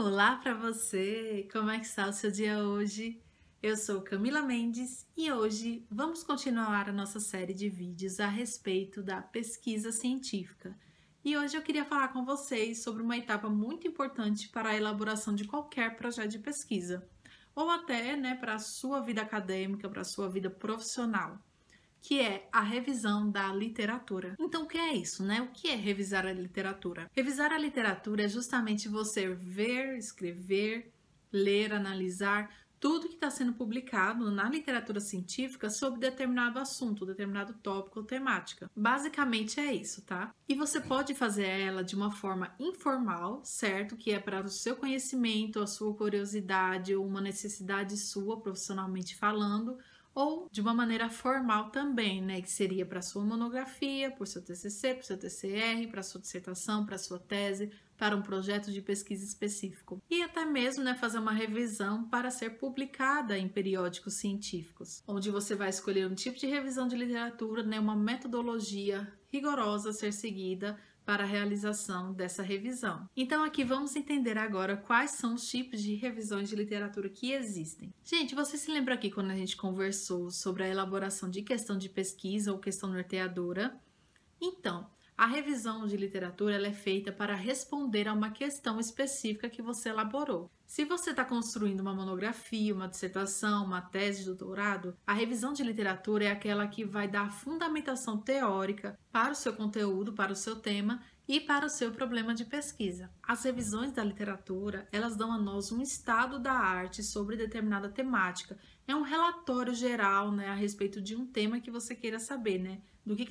Olá para você! Como é que está o seu dia hoje? Eu sou Camila Mendes e hoje vamos continuar a nossa série de vídeos a respeito da pesquisa científica. E hoje eu queria falar com vocês sobre uma etapa muito importante para a elaboração de qualquer projeto de pesquisa, ou até, para a sua vida acadêmica, para a sua vida profissional, que é a revisão da literatura. Então, o que é isso, O que é revisar a literatura? Revisar a literatura é justamente você ver, escrever, ler, analisar tudo que está sendo publicado na literatura científica sobre determinado assunto, determinado tópico ou temática. Basicamente é isso, tá? E você pode fazer ela de uma forma informal, certo? Que é para o seu conhecimento, a sua curiosidade ou uma necessidade sua, profissionalmente falando, ou de uma maneira formal também, que seria para sua monografia, para o seu TCC, para o seu TCR, para a sua dissertação, para a sua tese, para um projeto de pesquisa específico. E até mesmo, fazer uma revisão para ser publicada em periódicos científicos, onde você vai escolher um tipo de revisão de literatura, uma metodologia rigorosa a ser seguida para a realização dessa revisão. Então aqui vamos entender agora quais são os tipos de revisões de literatura que existem. Gente, você se lembra aqui quando a gente conversou sobre a elaboração de questão de pesquisa ou questão norteadora? Então, a revisão de literatura ela é feita para responder a uma questão específica que você elaborou. Se você está construindo uma monografia, uma dissertação, uma tese de doutorado, a revisão de literatura é aquela que vai dar fundamentação teórica para o seu conteúdo, para o seu tema e para o seu problema de pesquisa. As revisões da literatura, elas dão a nós um estado da arte sobre determinada temática. É um relatório geral, a respeito de um tema que você queira saber, do que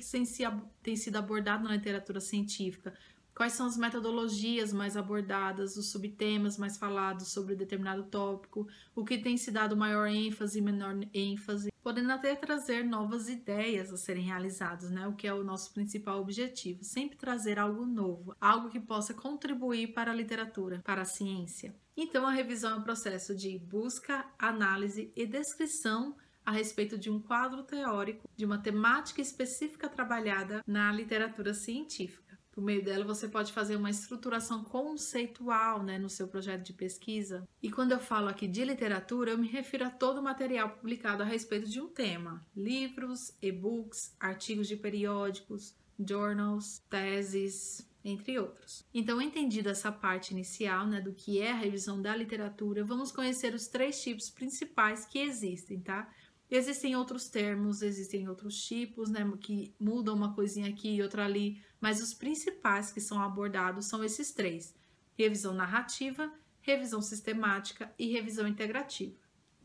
tem sido abordado na literatura científica, quais são as metodologias mais abordadas, os subtemas mais falados sobre determinado tópico, o que tem se dado maior ênfase e menor ênfase, podendo até trazer novas ideias a serem realizadas, o que é o nosso principal objetivo, sempre trazer algo novo, algo que possa contribuir para a literatura, para a ciência. Então, a revisão é um processo de busca, análise e descrição a respeito de um quadro teórico, de uma temática específica trabalhada na literatura científica. Por meio dela, você pode fazer uma estruturação conceitual, no seu projeto de pesquisa. E quando eu falo aqui de literatura, eu me refiro a todo o material publicado a respeito de um tema. Livros, e-books, artigos de periódicos, journals, teses, entre outros. Então, entendida essa parte inicial, do que é a revisão da literatura, vamos conhecer os 3 tipos principais que existem, tá? Existem outros termos, existem outros tipos, que mudam uma coisinha aqui e outra ali, mas os principais que são abordados são esses 3. Revisão narrativa, revisão sistemática e revisão integrativa,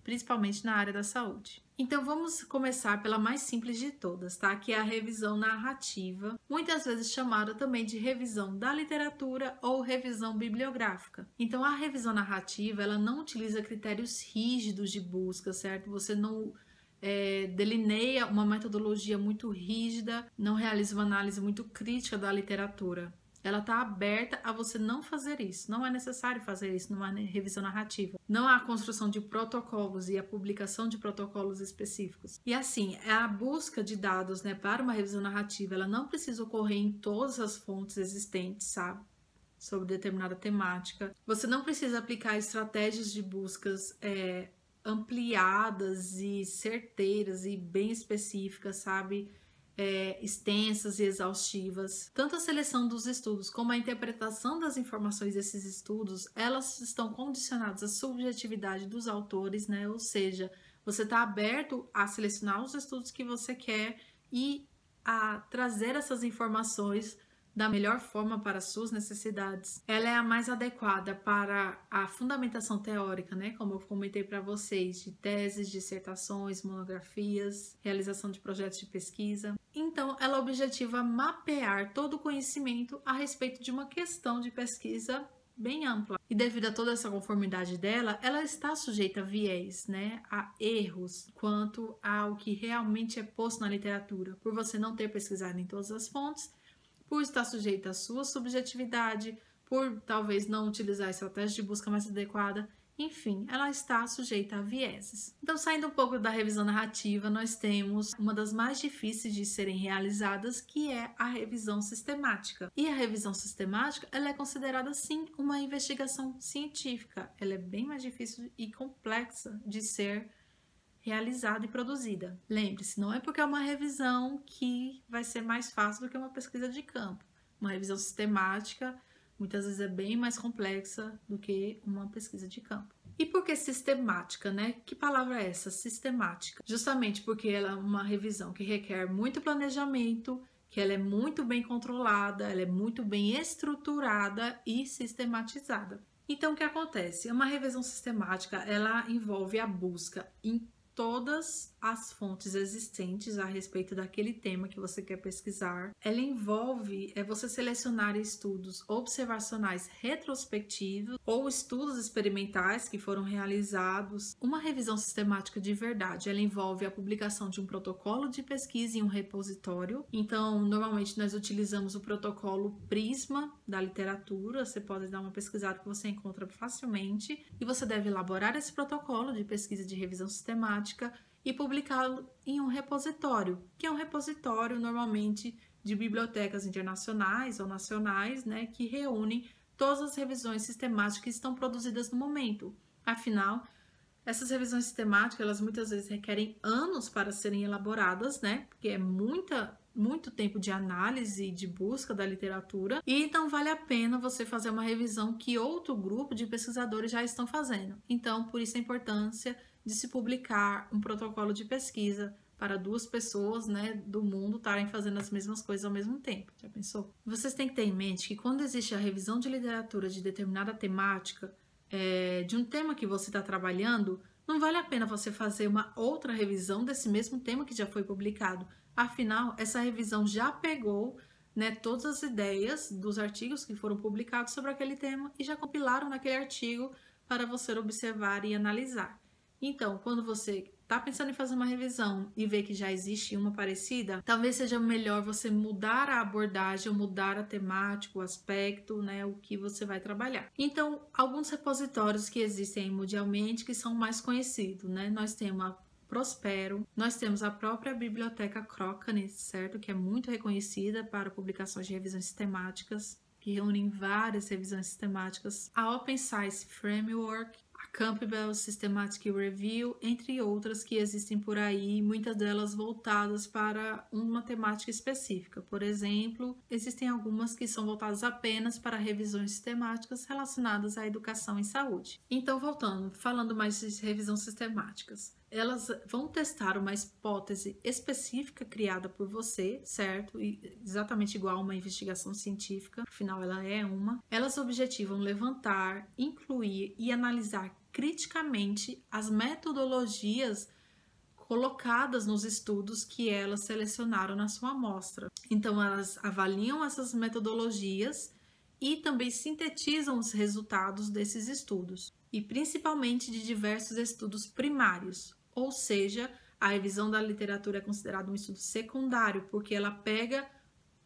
principalmente na área da saúde. Então vamos começar pela mais simples de todas, tá? Que é a revisão narrativa, muitas vezes chamada também de revisão da literatura ou revisão bibliográfica. Então a revisão narrativa, ela não utiliza critérios rígidos de busca, certo? Você não delineia uma metodologia muito rígida, não realiza uma análise muito crítica da literatura. Ela está aberta a você não fazer isso. Não é necessário fazer isso numa revisão narrativa. Não há a construção de protocolos e a publicação de protocolos específicos. E assim, a busca de dados, para uma revisão narrativa, ela não precisa ocorrer em todas as fontes existentes, sabe? Sobre determinada temática. Você não precisa aplicar estratégias de buscas ampliadas e certeiras e bem específicas, sabe? Extensas e exaustivas. Tanto a seleção dos estudos como a interpretação das informações desses estudos, elas estão condicionadas à subjetividade dos autores, Ou seja, você está aberto a selecionar os estudos que você quer e a trazer essas informações da melhor forma para as suas necessidades. Ela é a mais adequada para a fundamentação teórica, como eu comentei para vocês, de teses, dissertações, monografias, realização de projetos de pesquisa. Então, ela objetiva mapear todo o conhecimento a respeito de uma questão de pesquisa bem ampla. E devido a toda essa conformidade dela, ela está sujeita a viés, a erros quanto ao que realmente é posto na literatura, por você não ter pesquisado em todas as fontes, por estar sujeita à sua subjetividade, por talvez não utilizar a estratégia de busca mais adequada Enfim, ela está sujeita a vieses. Então, saindo um pouco da revisão narrativa, nós temos uma das mais difíceis de serem realizadas, que é a revisão sistemática. E a revisão sistemática, ela é considerada, sim, uma investigação científica. Ela é bem mais difícil e complexa de ser realizada e produzida. Lembre-se, não é porque é uma revisão que vai ser mais fácil do que uma pesquisa de campo. Uma revisão sistemática muitas vezes é bem mais complexa do que uma pesquisa de campo. E por que sistemática, né? Que palavra é essa? Sistemática. Justamente porque ela é uma revisão que requer muito planejamento, que ela é muito bem controlada, ela é muito bem estruturada e sistematizada. Então, o que acontece? Uma revisão sistemática, ela envolve a busca em todas as fontes existentes a respeito daquele tema que você quer pesquisar. Ela envolve você selecionar estudos observacionais retrospectivos ou estudos experimentais que foram realizados. Uma revisão sistemática de verdade, ela envolve a publicação de um protocolo de pesquisa em um repositório. Então, normalmente nós utilizamos o protocolo Prisma da literatura. Você pode dar uma pesquisada que você encontra facilmente e você deve elaborar esse protocolo de pesquisa de revisão sistemática e publicá-lo em um repositório, que é um repositório normalmente de bibliotecas internacionais ou nacionais, né, que reúnem todas as revisões sistemáticas que estão produzidas no momento. Afinal, essas revisões sistemáticas, elas muitas vezes requerem anos para serem elaboradas, né, porque é muito tempo de análise e de busca da literatura, e então vale a pena você fazer uma revisão que outro grupo de pesquisadores já estão fazendo. Então, por isso a importância de se publicar um protocolo de pesquisa para duas pessoas, né, do mundo estarem fazendo as mesmas coisas ao mesmo tempo. Já pensou? Vocês têm que ter em mente que quando existe a revisão de literatura de determinada temática, de um tema que você está trabalhando, não vale a pena você fazer uma outra revisão desse mesmo tema que já foi publicado. Afinal, essa revisão já pegou, né, todas as ideias dos artigos que foram publicados sobre aquele tema e já compilaram naquele artigo para você observar e analisar. Então, quando você está pensando em fazer uma revisão e vê que já existe uma parecida, talvez seja melhor você mudar a abordagem, ou mudar a temática, o aspecto, né, o que você vai trabalhar. Então, alguns repositórios que existem mundialmente que são mais conhecidos, né? Nós temos a Prospero, nós temos a própria Biblioteca Cochrane, certo? Que é muito reconhecida para publicações de revisões sistemáticas, que reúnem várias revisões sistemáticas. A Open Science Framework, a Campbell Systematic Review, entre outras que existem por aí, muitas delas voltadas para uma temática específica. Por exemplo, existem algumas que são voltadas apenas para revisões sistemáticas relacionadas à educação e saúde. Então, voltando, falando mais de revisões sistemáticas. Elas vão testar uma hipótese específica criada por você, certo? E exatamente igual a uma investigação científica, afinal ela é uma. Elas objetivam levantar, incluir e analisar criticamente as metodologias colocadas nos estudos que elas selecionaram na sua amostra. Então elas avaliam essas metodologias e também sintetizam os resultados desses estudos, e principalmente de diversos estudos primários, ou seja, a revisão da literatura é considerada um estudo secundário, porque ela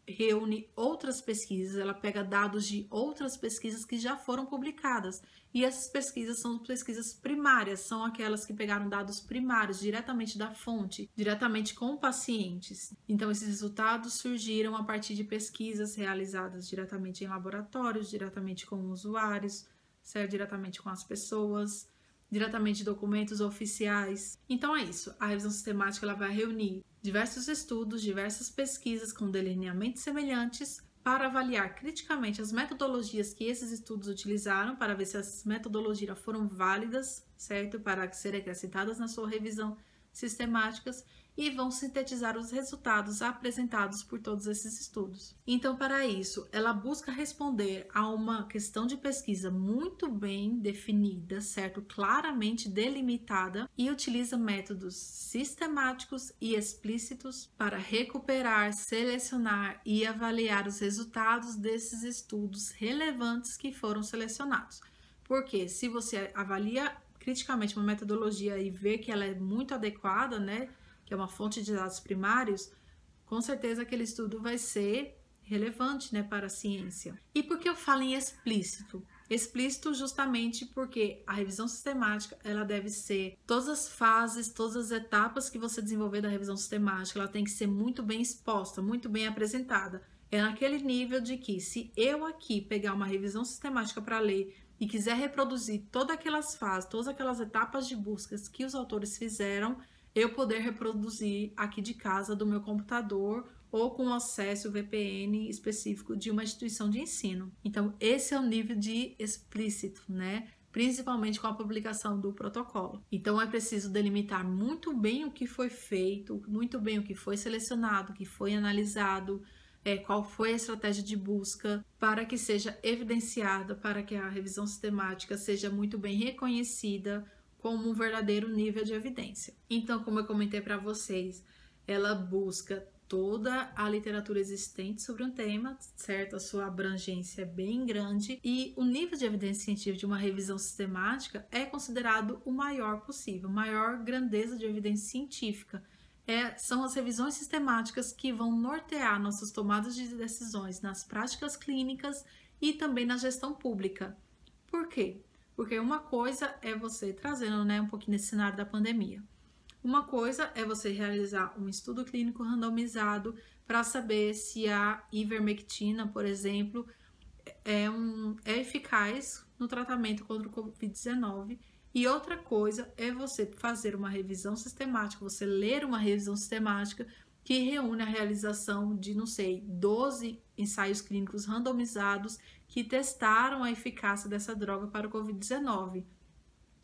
reúne outras pesquisas, ela pega dados de outras pesquisas que já foram publicadas, e essas pesquisas são pesquisas primárias, são aquelas que pegaram dados primários diretamente da fonte, diretamente com pacientes. Então esses resultados surgiram a partir de pesquisas realizadas diretamente em laboratórios, diretamente com usuários, certo? Diretamente com as pessoas, diretamente de documentos oficiais. Então é isso, a revisão sistemática ela vai reunir diversos estudos, diversas pesquisas com delineamentos semelhantes para avaliar criticamente as metodologias que esses estudos utilizaram, para ver se essas metodologias foram válidas, certo? Para serem acrescentadas na sua revisão sistemáticas, e vão sintetizar os resultados apresentados por todos esses estudos. Então, para isso, ela busca responder a uma questão de pesquisa muito bem definida, certo? Claramente delimitada, e utiliza métodos sistemáticos e explícitos para recuperar, selecionar e avaliar os resultados desses estudos relevantes que foram selecionados. Porque se você avalia criticamente uma metodologia e vê que ela é muito adequada, né, que é uma fonte de dados primários, com certeza aquele estudo vai ser relevante, né, para a ciência. E por que eu falo em explícito? Explícito justamente porque a revisão sistemática, ela deve ser todas as fases, todas as etapas que você desenvolver da revisão sistemática, ela tem que ser muito bem exposta, muito bem apresentada. É naquele nível de que, se eu aqui pegar uma revisão sistemática para ler e quiser reproduzir todas aquelas fases, todas aquelas etapas de buscas que os autores fizeram, eu poder reproduzir aqui de casa, do meu computador, ou com acesso VPN específico de uma instituição de ensino. Então, esse é o nível de explícito, né? Principalmente com a publicação do protocolo. Então, é preciso delimitar muito bem o que foi feito, muito bem o que foi selecionado, o que foi analisado, qual foi a estratégia de busca, para que seja evidenciada, para que a revisão sistemática seja muito bem reconhecida como um verdadeiro nível de evidência. Então, como eu comentei para vocês, ela busca toda a literatura existente sobre um tema, certo? A sua abrangência é bem grande e o nível de evidência científica de uma revisão sistemática é considerado o maior possível, maior grandeza de evidência científica. São as revisões sistemáticas que vão nortear nossas tomadas de decisões nas práticas clínicas e também na gestão pública. Por quê? Porque uma coisa é você, trazendo, né, um pouquinho nesse cenário da pandemia, uma coisa é você realizar um estudo clínico randomizado para saber se a ivermectina, por exemplo, é eficaz no tratamento contra o Covid-19. E outra coisa é você fazer uma revisão sistemática, você ler uma revisão sistemática que reúne a realização de, 12 ensaios clínicos randomizados que testaram a eficácia dessa droga para o Covid-19.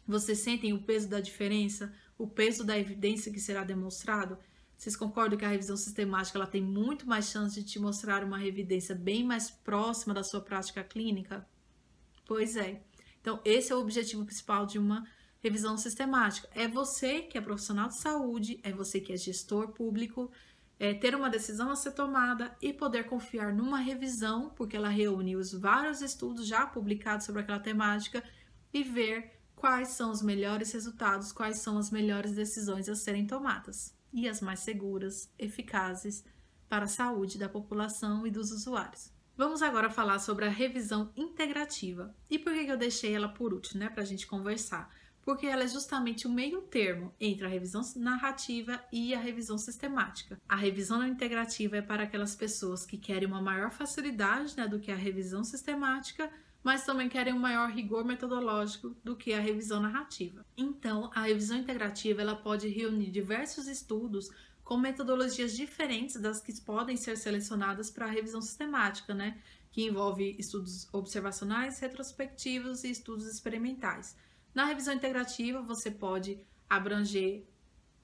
Vocês sentem o peso da diferença, o peso da evidência que será demonstrado? Vocês concordam que a revisão sistemática ela tem muito mais chance de te mostrar uma evidência bem mais próxima da sua prática clínica? Pois é. Então, esse é o objetivo principal de uma revisão sistemática. É você que é profissional de saúde, é você que é gestor público, ter uma decisão a ser tomada e poder confiar numa revisão, porque ela reúne os vários estudos já publicados sobre aquela temática e ver quais são os melhores resultados, quais são as melhores decisões a serem tomadas e as mais seguras, eficazes para a saúde da população e dos usuários. Vamos agora falar sobre a revisão integrativa. E por que eu deixei ela por último, né, para a gente conversar? Porque ela é justamente o meio termo entre a revisão narrativa e a revisão sistemática. A revisão integrativa é para aquelas pessoas que querem uma maior facilidade, né, do que a revisão sistemática, mas também querem um maior rigor metodológico do que a revisão narrativa. Então, a revisão integrativa ela pode reunir diversos estudos com metodologias diferentes das que podem ser selecionadas para a revisão sistemática, né? Que envolve estudos observacionais, retrospectivos e estudos experimentais. Na revisão integrativa, você pode abranger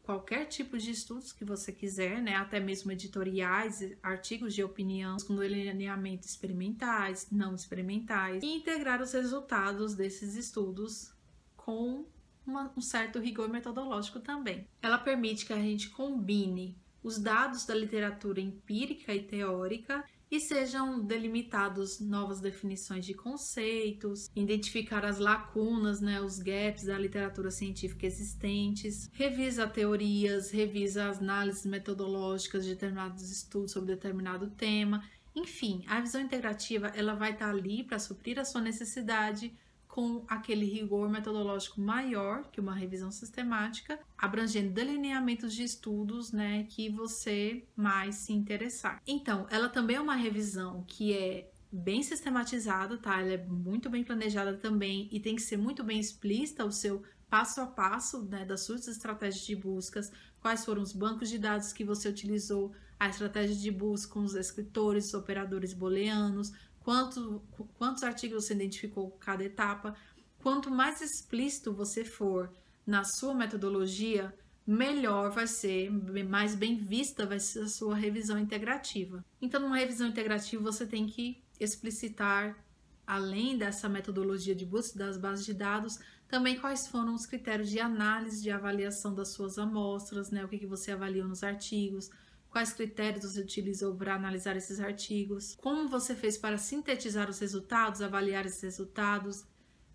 qualquer tipo de estudos que você quiser, né? Até mesmo editoriais, artigos de opinião com delineamento experimentais, não experimentais, e integrar os resultados desses estudos com um certo rigor metodológico também. Ela permite que a gente combine os dados da literatura empírica e teórica e sejam delimitados novas definições de conceitos, identificar as lacunas, né, os gaps da literatura científica existentes, revisa teorias, revisa as análises metodológicas de determinados estudos sobre determinado tema. Enfim, a visão integrativa ela vai estar ali para suprir a sua necessidade com aquele rigor metodológico maior que uma revisão sistemática, abrangendo delineamentos de estudos, né, que você mais se interessar. Então, ela também é uma revisão que é bem sistematizada, tá? Ela é muito bem planejada também e tem que ser muito bem explícita o seu passo a passo, né, das suas estratégias de buscas, quais foram os bancos de dados que você utilizou, a estratégia de busca com os escritores, os operadores booleanos, quantos artigos você identificou cada etapa. Quanto mais explícito você for na sua metodologia, melhor vai ser, mais bem vista vai ser a sua revisão integrativa. Então, numa revisão integrativa, você tem que explicitar, além dessa metodologia de busca das bases de dados, também quais foram os critérios de análise, de avaliação das suas amostras, né? O que você avaliou nos artigos, quais critérios você utilizou para analisar esses artigos, como você fez para sintetizar os resultados, avaliar esses resultados,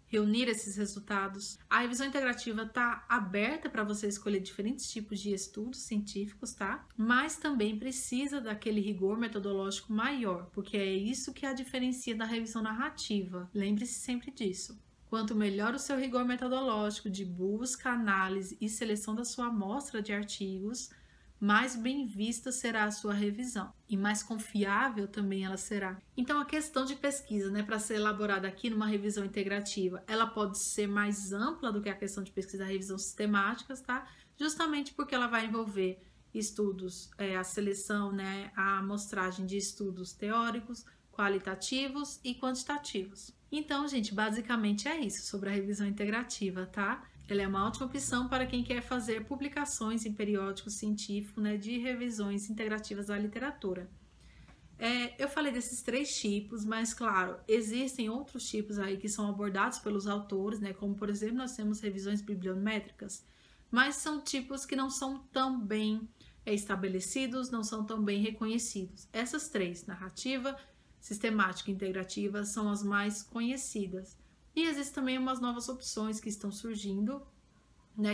reunir esses resultados. A revisão integrativa está aberta para você escolher diferentes tipos de estudos científicos, tá? Mas também precisa daquele rigor metodológico maior, porque é isso que a diferencia da revisão narrativa. Lembre-se sempre disso. Quanto melhor o seu rigor metodológico de busca, análise e seleção da sua amostra de artigos, mais bem vista será a sua revisão e mais confiável também ela será. Então, a questão de pesquisa, para ser elaborada aqui numa revisão integrativa, ela pode ser mais ampla do que a questão de pesquisa da revisão sistemáticas, tá? Justamente porque ela vai envolver estudos, a seleção, a amostragem de estudos teóricos, qualitativos e quantitativos. Então, gente, basicamente é isso sobre a revisão integrativa, tá? Ela é uma ótima opção para quem quer fazer publicações em periódicos científicos, de revisões integrativas da literatura. Eu falei desses 3 tipos, mas claro, existem outros tipos aí que são abordados pelos autores, como por exemplo, nós temos revisões bibliométricas, mas são tipos que não são tão bem estabelecidos, não são tão bem reconhecidos. Essas 3, narrativa, sistemática e integrativa, são as mais conhecidas. E existem também umas novas opções que estão surgindo,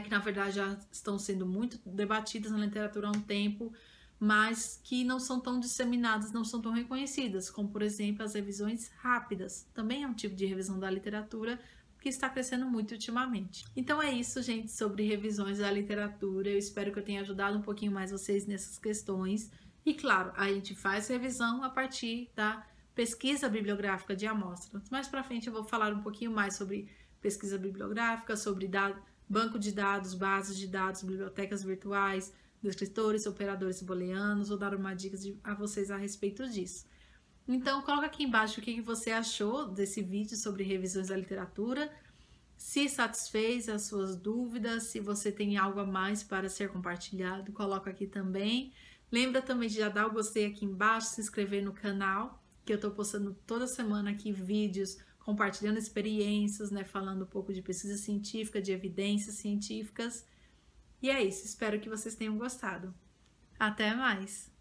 que na verdade já estão sendo muito debatidas na literatura há um tempo, mas que não são tão disseminadas, não são tão reconhecidas, como por exemplo as revisões rápidas. Também é um tipo de revisão da literatura que está crescendo muito ultimamente. Então é isso, gente, sobre revisões da literatura. Eu espero que eu tenha ajudado um pouquinho mais vocês nessas questões. E claro, a gente faz revisão a partir da pesquisa bibliográfica de amostras. Mais para frente eu vou falar um pouquinho mais sobre pesquisa bibliográfica, sobre banco de dados, bases de dados, bibliotecas virtuais, descritores, operadores booleanos. Vou dar uma dica a vocês a respeito disso. Então, coloca aqui embaixo o que você achou desse vídeo sobre revisões da literatura, se satisfez as suas dúvidas, se você tem algo a mais para ser compartilhado, coloca aqui também. Lembra também de já dar o gostei aqui embaixo, se inscrever no canal, que eu estou postando toda semana aqui vídeos, compartilhando experiências, falando um pouco de pesquisa científica, de evidências científicas. E é isso, espero que vocês tenham gostado. Até mais!